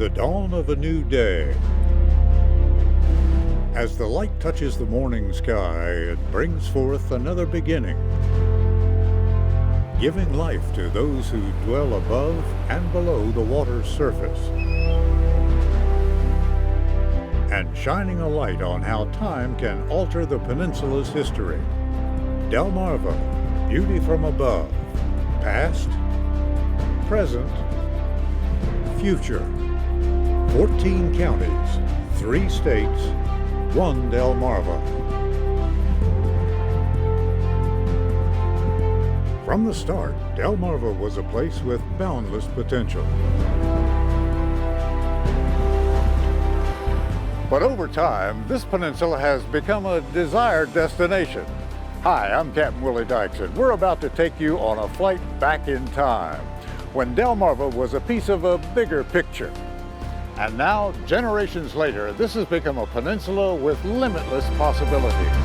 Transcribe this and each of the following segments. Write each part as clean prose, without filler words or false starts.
the dawn of a new day. As the light touches the morning sky, it brings forth another beginning, giving life to those who dwell above and below the water's surface, and shining a light on how time can alter the peninsula's history. Delmarva, beauty from above, past, present, future. 14 counties, 3 states, 1 Delmarva. From the start, Delmarva was a place with boundless potential. But over time, this peninsula has become a desired destination. Hi, I'm Captain Willie Dykes, and we're about to take you on a flight back in time, when Delmarva was a piece of a bigger picture. And now, generations later, this has become a peninsula with limitless possibilities.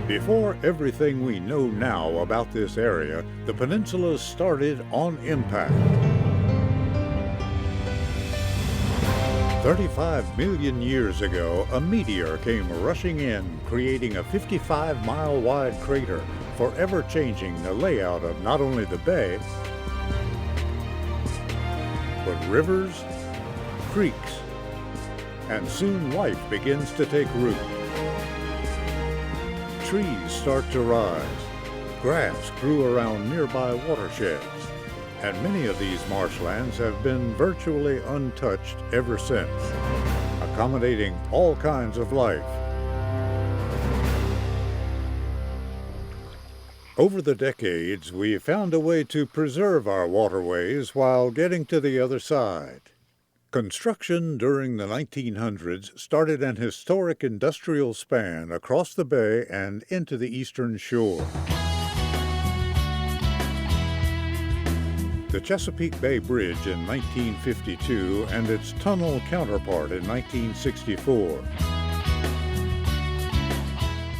Before everything we know now about this area, the peninsula started on impact. 35 million years ago, a meteor came rushing in, creating a 55-mile-wide crater, forever changing the layout of not only the bay, but rivers, creeks, and soon life begins to take root. Trees start to rise, grass grew around nearby watersheds, and many of these marshlands have been virtually untouched ever since, accommodating all kinds of life. Over the decades, we've found a way to preserve our waterways while getting to the other side. Construction during the 1900s started an historic industrial span across the bay and into the eastern shore. The Chesapeake Bay Bridge in 1952 and its tunnel counterpart in 1964.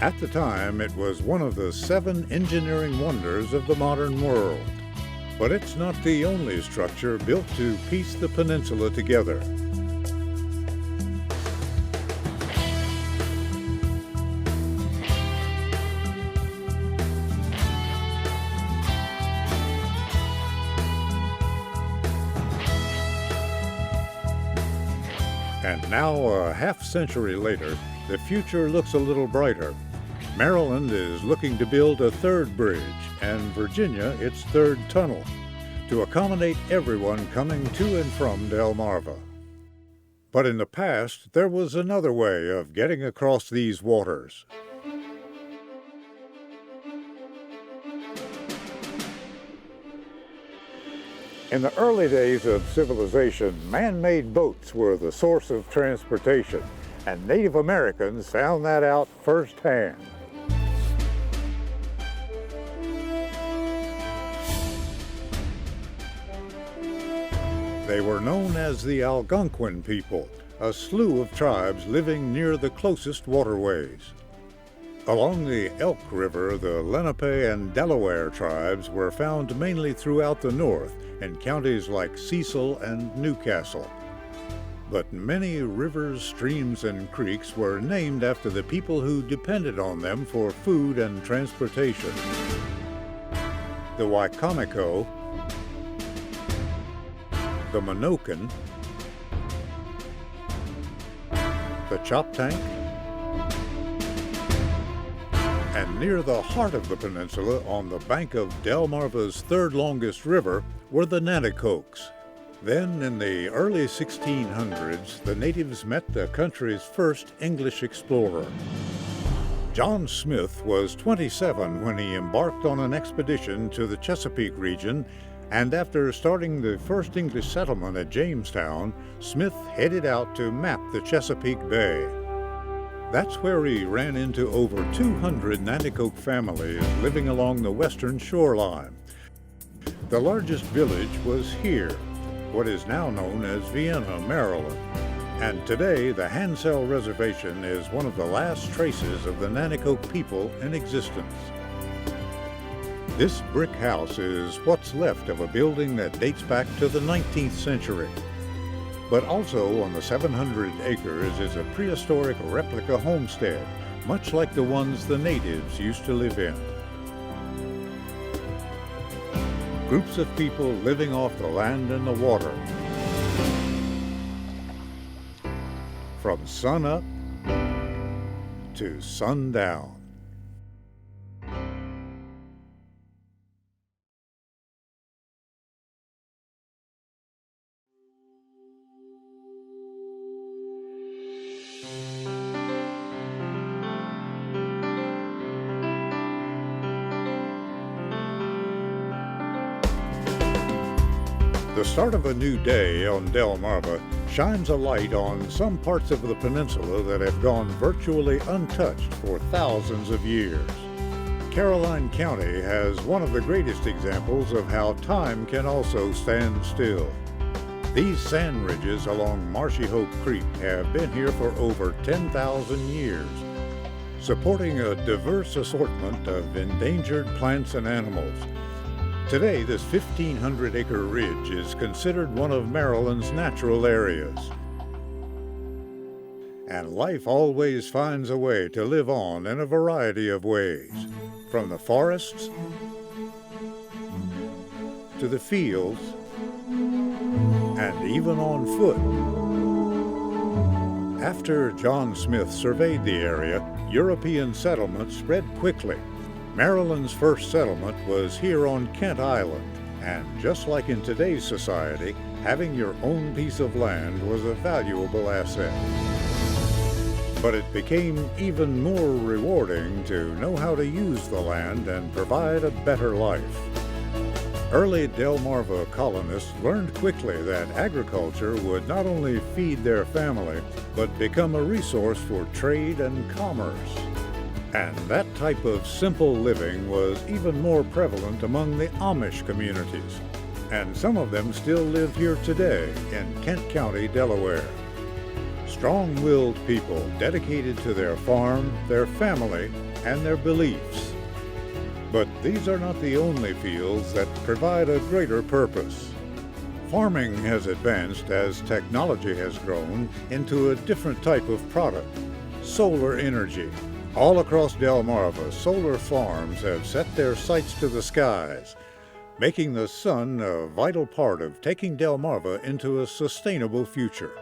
At the time, it was one of the 7 engineering wonders of the modern world. But it's not the only structure built to piece the peninsula together. And now, a half-century later, the future looks a little brighter. Maryland is looking to build a 3rd bridge, and Virginia its 3rd tunnel, to accommodate everyone coming to and from Delmarva. But in the past, there was another way of getting across these waters. In the early days of civilization, man-made boats were the source of transportation, and Native Americans found that out firsthand. They were known as the Algonquin people, a slew of tribes living near the closest waterways. Along the Elk River, the Lenape and Delaware tribes were found mainly throughout the north in counties like Cecil and Newcastle. But many rivers, streams, and creeks were named after the people who depended on them for food and transportation. The Wicomico, the Minokan, the Choptank, and near the heart of the peninsula, on the bank of Delmarva's 3rd longest river, were the Nanticokes. Then, in the early 1600s, the natives met the country's first English explorer. John Smith was 27 when he embarked on an expedition to the Chesapeake region, and after starting the first English settlement at Jamestown, Smith headed out to map the Chesapeake Bay. That's where he ran into over 200 Nanticoke families living along the western shoreline. The largest village was here, what is now known as Vienna, Maryland. And today, the Hansell Reservation is one of the last traces of the Nanticoke people in existence. This brick house is what's left of a building that dates back to the 19th century. But also on the 700 acres is a prehistoric replica homestead, much like the ones the natives used to live in. Groups of people living off the land and the water. From sun up to sundown. The start of a new day on Delmarva shines a light on some parts of the peninsula that have gone virtually untouched for thousands of years. Caroline County has one of the greatest examples of how time can also stand still. These sand ridges along Marshy Hope Creek have been here for over 10,000 years, supporting a diverse assortment of endangered plants and animals. Today, this 1,500-acre ridge is considered one of Maryland's natural areas. And life always finds a way to live on in a variety of ways, from the forests to the fields and even on foot. After John Smith surveyed the area, European settlement spread quickly. Maryland's first settlement was here on Kent Island, and just like in today's society, having your own piece of land was a valuable asset. But it became even more rewarding to know how to use the land and provide a better life. Early Delmarva colonists learned quickly that agriculture would not only feed their family, but become a resource for trade and commerce. And that type of simple living was even more prevalent among the Amish communities. And some of them still live here today in Kent County, Delaware. Strong-willed people dedicated to their farm, their family, and their beliefs. But these are not the only fields that provide a greater purpose. Farming has advanced as technology has grown into a different type of product, solar energy. All across Delmarva, solar farms have set their sights to the skies, making the sun a vital part of taking Delmarva into a sustainable future.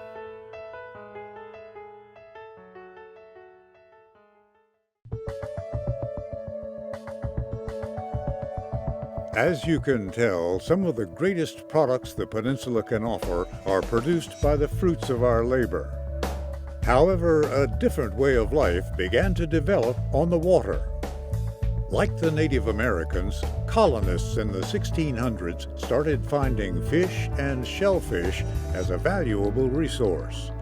As you can tell, some of the greatest products the peninsula can offer are produced by the fruits of our labor. However, a different way of life began to develop on the water. Like the Native Americans, colonists in the 1600s started finding fish and shellfish as a valuable resource.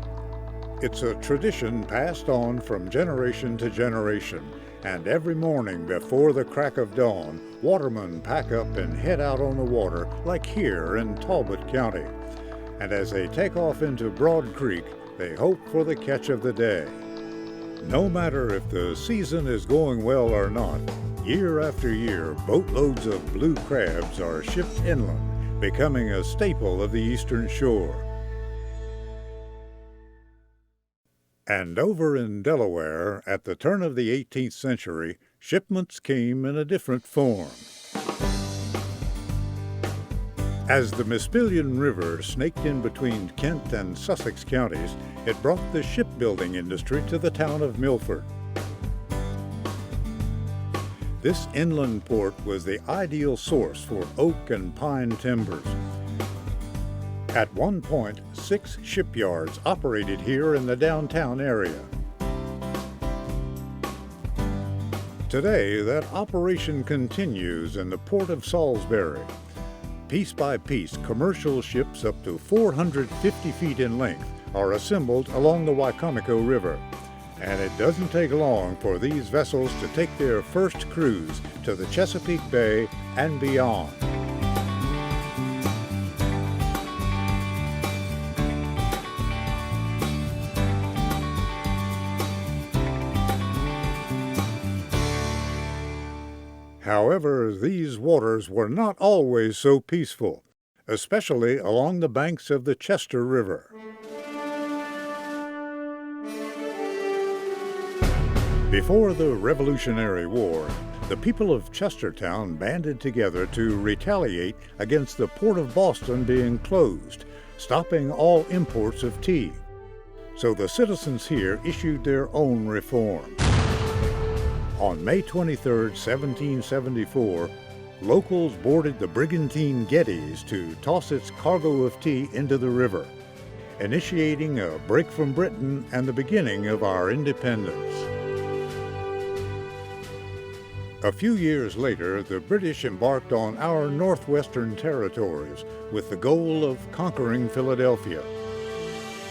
It's a tradition passed on from generation to generation, and every morning before the crack of dawn, watermen pack up and head out on the water, like here in Talbot County. And as they take off into Broad Creek, they hope for the catch of the day. No matter if the season is going well or not, year after year, boatloads of blue crabs are shipped inland, becoming a staple of the eastern shore. And over in Delaware, at the turn of the 18th century, shipments came in a different form. As the Mispillion River snaked in between Kent and Sussex counties, it brought the shipbuilding industry to the town of Milford. This inland port was the ideal source for oak and pine timbers. At one point, 6 shipyards operated here in the downtown area. Today, that operation continues in the port of Salisbury. Piece by piece, commercial ships up to 450 feet in length are assembled along the Wicomico River. And it doesn't take long for these vessels to take their first cruise to the Chesapeake Bay and beyond. However, these waters were not always so peaceful, especially along the banks of the Chester River. Before the Revolutionary War, the people of Chestertown banded together to retaliate against the Port of Boston being closed, stopping all imports of tea. So the citizens here issued their own reform. On May 23, 1774, locals boarded the brigantine Geddes to toss its cargo of tea into the river, initiating a break from Britain and the beginning of our independence. A few years later, the British embarked on our northwestern territories with the goal of conquering Philadelphia.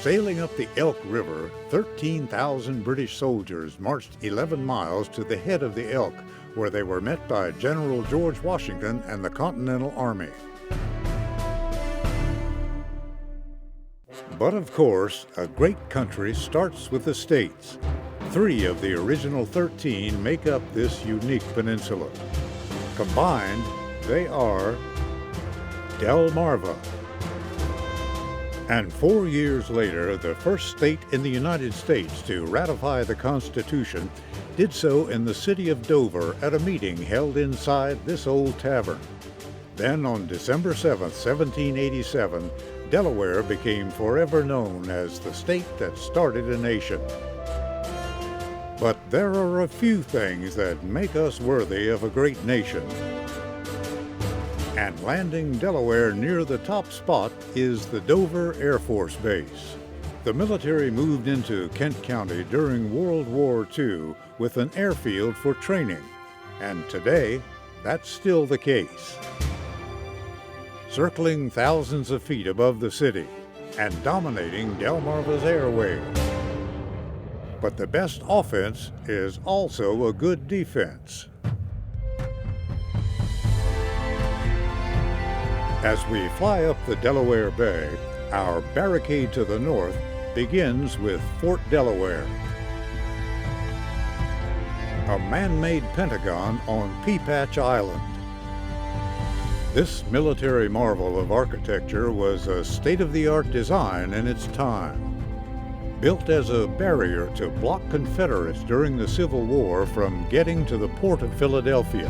Sailing up the Elk River, 13,000 British soldiers marched 11 miles to the head of the Elk, where they were met by General George Washington and the Continental Army. But of course, a great country starts with the states. 3 of the original 13 make up this unique peninsula. Combined, they are Delmarva. And 4 years later, the first state in the United States to ratify the Constitution did so in the city of Dover at a meeting held inside this old tavern. Then on December 7, 1787, Delaware became forever known as the state that started a nation. But there are a few things that make us worthy of a great nation. And landing Delaware near the top spot is the Dover Air Force Base. The military moved into Kent County during World War II with an airfield for training, and today that's still the case. Circling thousands of feet above the city and dominating Delmarva's airwaves. But the best offense is also a good defense. As we fly up the Delaware Bay, our barricade to the north begins with Fort Delaware, a man-made pentagon on Peapatch Island. This military marvel of architecture was a state-of-the-art design in its time. Built as a barrier to block Confederates during the Civil War from getting to the port of Philadelphia.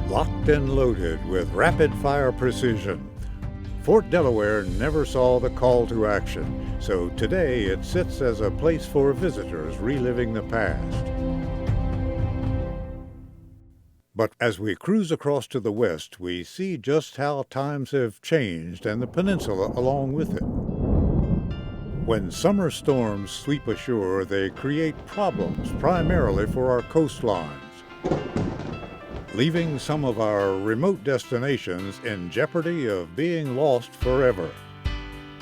Locked and loaded with rapid-fire precision, Fort Delaware never saw the call to action, so today it sits as a place for visitors reliving the past. But as we cruise across to the west, we see just how times have changed and the peninsula along with it. When summer storms sweep ashore, they create problems primarily for our coastlines, leaving some of our remote destinations in jeopardy of being lost forever.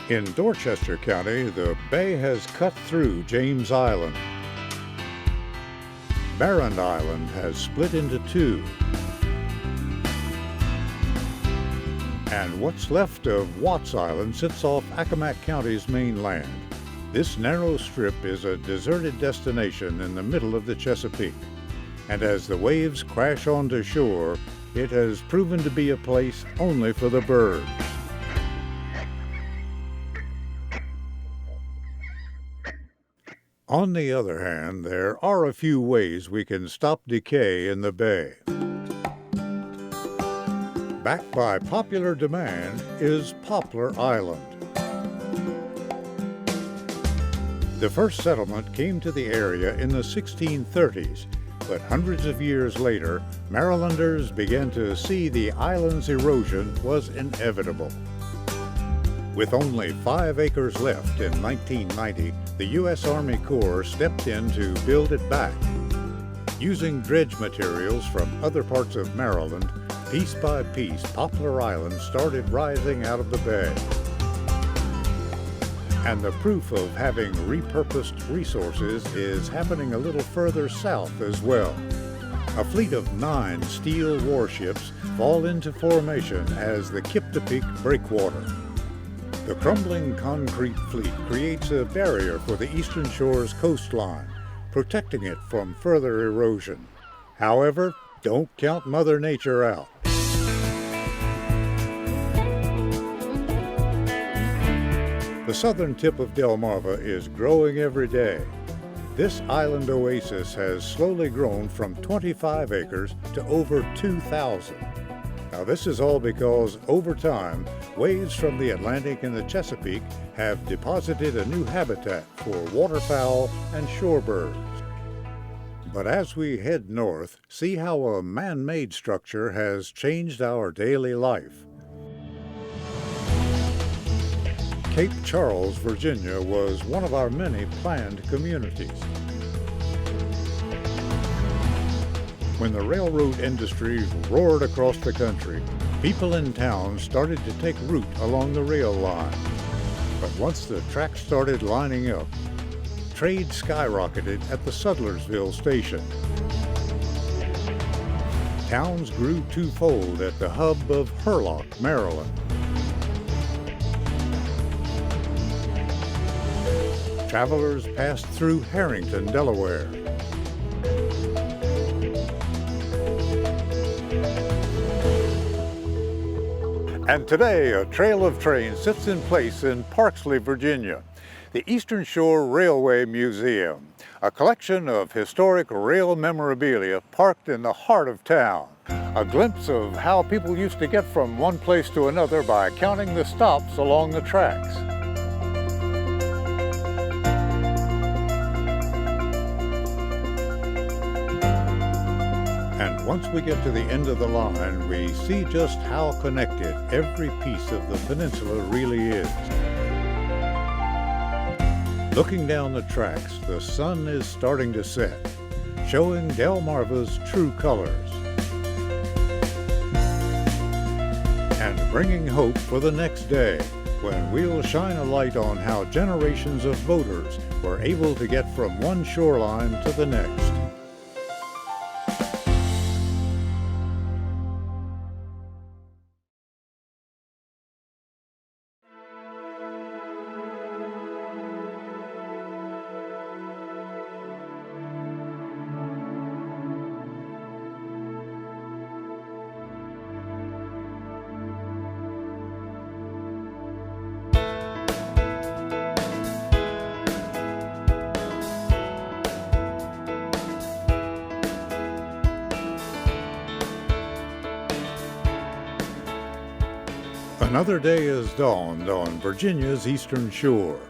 In Dorchester County, the bay has cut through James Island. Barron Island has split into 2. And what's left of Watts Island sits off Accomack County's mainland. This narrow strip is a deserted destination in the middle of the Chesapeake. And as the waves crash onto shore, it has proven to be a place only for the birds. On the other hand, there are a few ways we can stop decay in the bay. Backed by popular demand is Poplar Island. The first settlement came to the area in the 1630s, but hundreds of years later, Marylanders began to see the island's erosion was inevitable. With only 5 acres left in 1990, the U.S. Army Corps stepped in to build it back. Using dredge materials from other parts of Maryland, piece by piece, Poplar Island started rising out of the bay. And the proof of having repurposed resources is happening a little further south as well. A fleet of 9 steel warships fall into formation as the Kiptopeke breakwater. The crumbling concrete fleet creates a barrier for the Eastern Shore's coastline, protecting it from further erosion. However, don't count Mother Nature out. The southern tip of Delmarva is growing every day. This island oasis has slowly grown from 25 acres to over 2,000. Now this is all because over time, waves from the Atlantic and the Chesapeake have deposited a new habitat for waterfowl and shorebirds. But as we head north, see how a man-made structure has changed our daily life. Cape Charles, Virginia was one of our many planned communities. When the railroad industry roared across the country, people in town started to take root along the rail line. But once the tracks started lining up, trade skyrocketed at the Sudlersville station. Towns grew twofold at the hub of Hurlock, Maryland. Travelers passed through Harrington, Delaware. And today, a trail of trains sits in place in Parksley, Virginia. The Eastern Shore Railway Museum, a collection of historic rail memorabilia parked in the heart of town. A glimpse of how people used to get from one place to another by counting the stops along the tracks. And once we get to the end of the line, we see just how connected every piece of the peninsula really is. Looking down the tracks, the sun is starting to set, showing Delmarva's true colors and bringing hope for the next day, when we'll shine a light on how generations of boaters were able to get from one shoreline to the next. Another day has dawned on Virginia's eastern shore.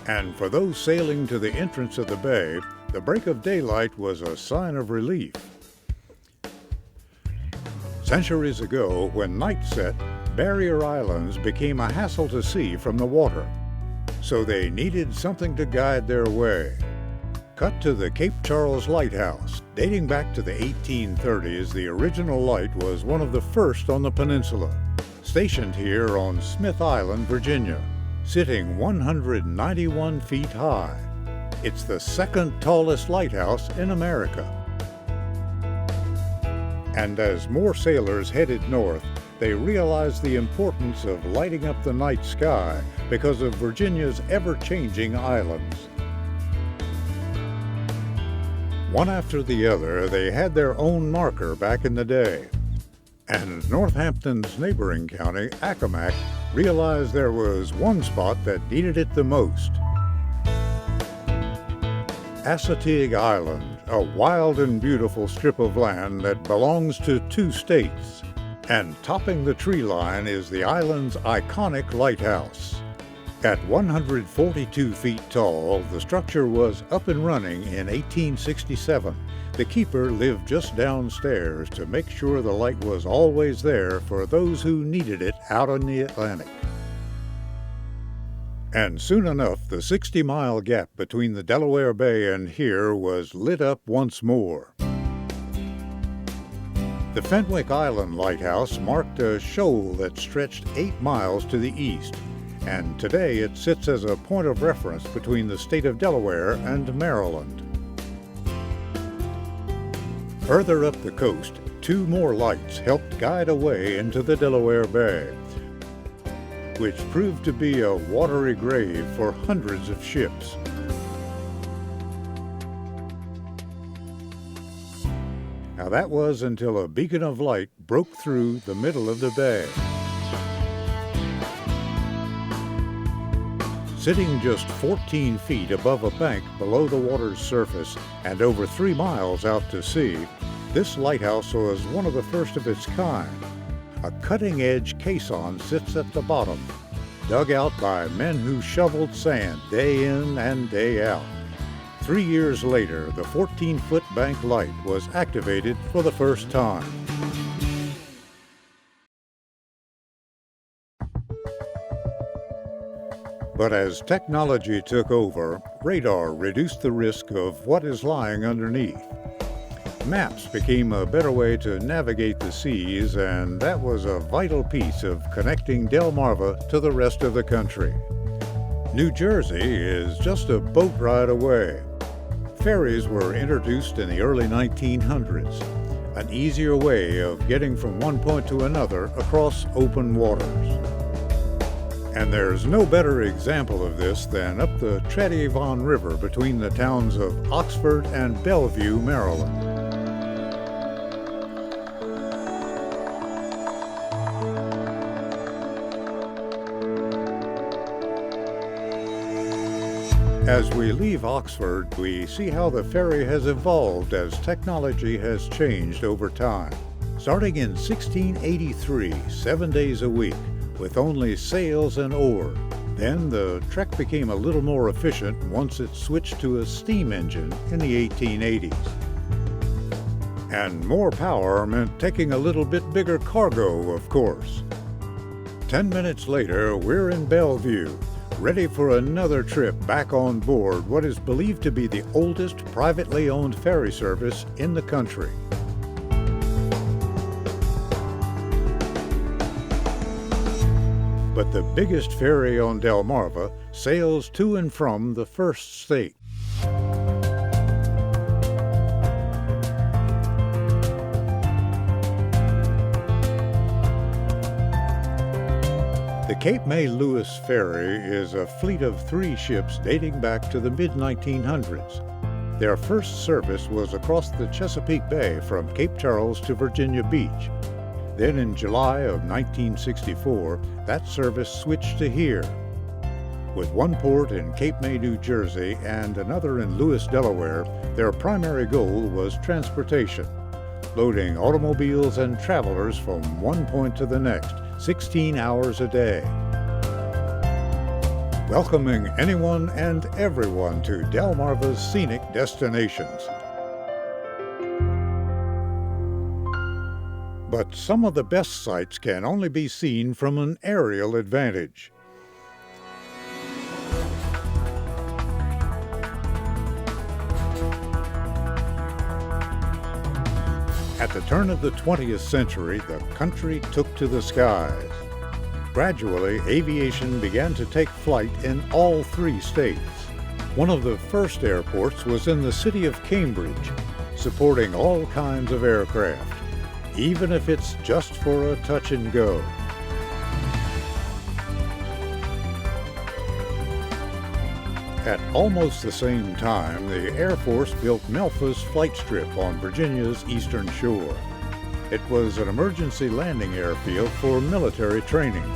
And for those sailing to the entrance of the bay, the break of daylight was a sign of relief. Centuries ago, when night set, barrier islands became a hassle to see from the water, so they needed something to guide their way. Cut to the Cape Charles Lighthouse. Dating back to the 1830s, the original light was one of the first on the peninsula. Stationed here on Smith Island, Virginia, sitting 191 feet high. It's the second tallest lighthouse in America. And as more sailors headed north, they realized the importance of lighting up the night sky because of Virginia's ever-changing islands. One after the other, they had their own marker back in the day. And Northampton's neighboring county, Accomack, realized there was one spot that needed it the most. Assateague Island, a wild and beautiful strip of land that belongs to 2 states. And topping the tree line is the island's iconic lighthouse. At 142 feet tall, the structure was up and running in 1867. The keeper lived just downstairs to make sure the light was always there for those who needed it out on the Atlantic. And soon enough, the 60-mile gap between the Delaware Bay and here was lit up once more. The Fenwick Island Lighthouse marked a shoal that stretched 8 miles to the east, and today it sits as a point of reference between the state of Delaware and Maryland. Further up the coast, 2 more lights helped guide a way into the Delaware Bay, which proved to be a watery grave for hundreds of ships. Now that was until a beacon of light broke through the middle of the bay. Sitting just 14 feet above a bank below the water's surface and over 3 miles out to sea, this lighthouse was one of the first of its kind. A cutting-edge caisson sits at the bottom, dug out by men who shoveled sand day in and day out. 3 years later, the 14-foot bank light was activated for the first time. But as technology took over, radar reduced the risk of what is lying underneath. Maps became a better way to navigate the seas, and that was a vital piece of connecting Delmarva to the rest of the country. New Jersey is just a boat ride away. Ferries were introduced in the early 1900s, an easier way of getting from one point to another across open waters. And there's no better example of this than up the Tredyvon River between the towns of Oxford and Bellevue, Maryland. As we leave Oxford, we see how the ferry has evolved as technology has changed over time. Starting in 1683, 7 days a week, with only sails and oar. Then the trek became a little more efficient once it switched to a steam engine in the 1880s. And more power meant taking a little bit bigger cargo, of course. 10 minutes later, we're in Bellevue, ready for another trip back on board what is believed to be the oldest privately owned ferry service in the country. But the biggest ferry on Delmarva sails to and from the first state. The Cape May Lewis Ferry is a fleet of 3 ships dating back to the mid-1900s. Their first service was across the Chesapeake Bay from Cape Charles to Virginia Beach. Then in July of 1964, that service switched to here. With one port in Cape May, New Jersey, and another in Lewis, Delaware, their primary goal was transportation, loading automobiles and travelers from one point to the next, 16 hours a day. Welcoming anyone and everyone to Delmarva's scenic destinations. But some of the best sights can only be seen from an aerial advantage. At the turn of the 20th century, the country took to the skies. Gradually, aviation began to take flight in all 3 states. One of the first airports was in the city of Cambridge, supporting all kinds of aircraft, even if it's just for a touch and go. At almost the same time, the Air Force built Melfa's Flight Strip on Virginia's eastern shore. It was an emergency landing airfield for military training.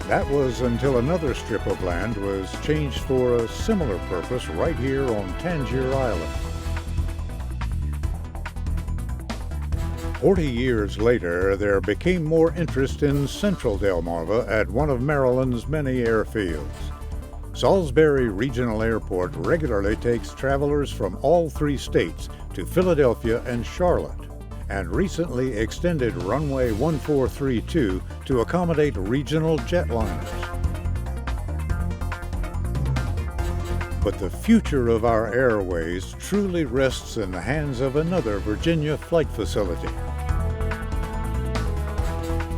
That was until another strip of land was changed for a similar purpose right here on Tangier Island. 40 years later, there became more interest in central Delmarva at one of Maryland's many airfields. Salisbury Regional Airport regularly takes travelers from all 3 states to Philadelphia and Charlotte, and recently extended runway 1432 to accommodate regional jetliners. But the future of our airways truly rests in the hands of another Virginia flight facility.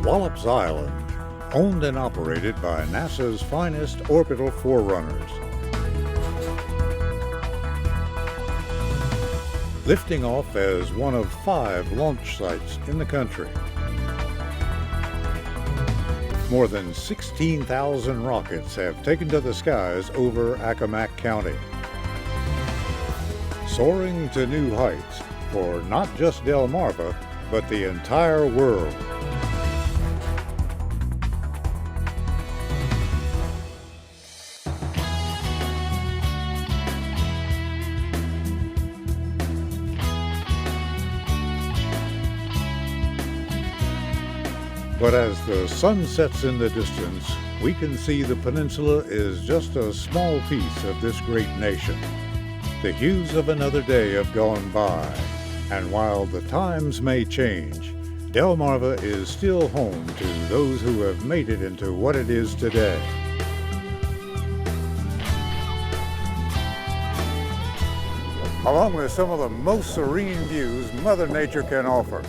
Wallops Island, owned and operated by NASA's finest orbital forerunners. Lifting off as one of 5 launch sites in the country. More than 16,000 rockets have taken to the skies over Accomack County, soaring to new heights for not just Delmarva, but the entire world. But as the sun sets in the distance, we can see the peninsula is just a small piece of this great nation. The hues of another day have gone by, and while the times may change, Delmarva is still home to those who have made it into what it is today. Along with some of the most serene views Mother Nature can offer.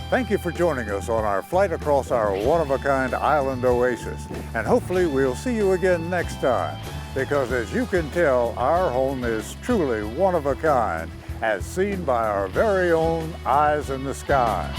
Thank you for joining us on our flight across our one-of-a-kind island oasis. And hopefully we'll see you again next time, because as you can tell, our home is truly one of a kind, as seen by our very own eyes in the sky.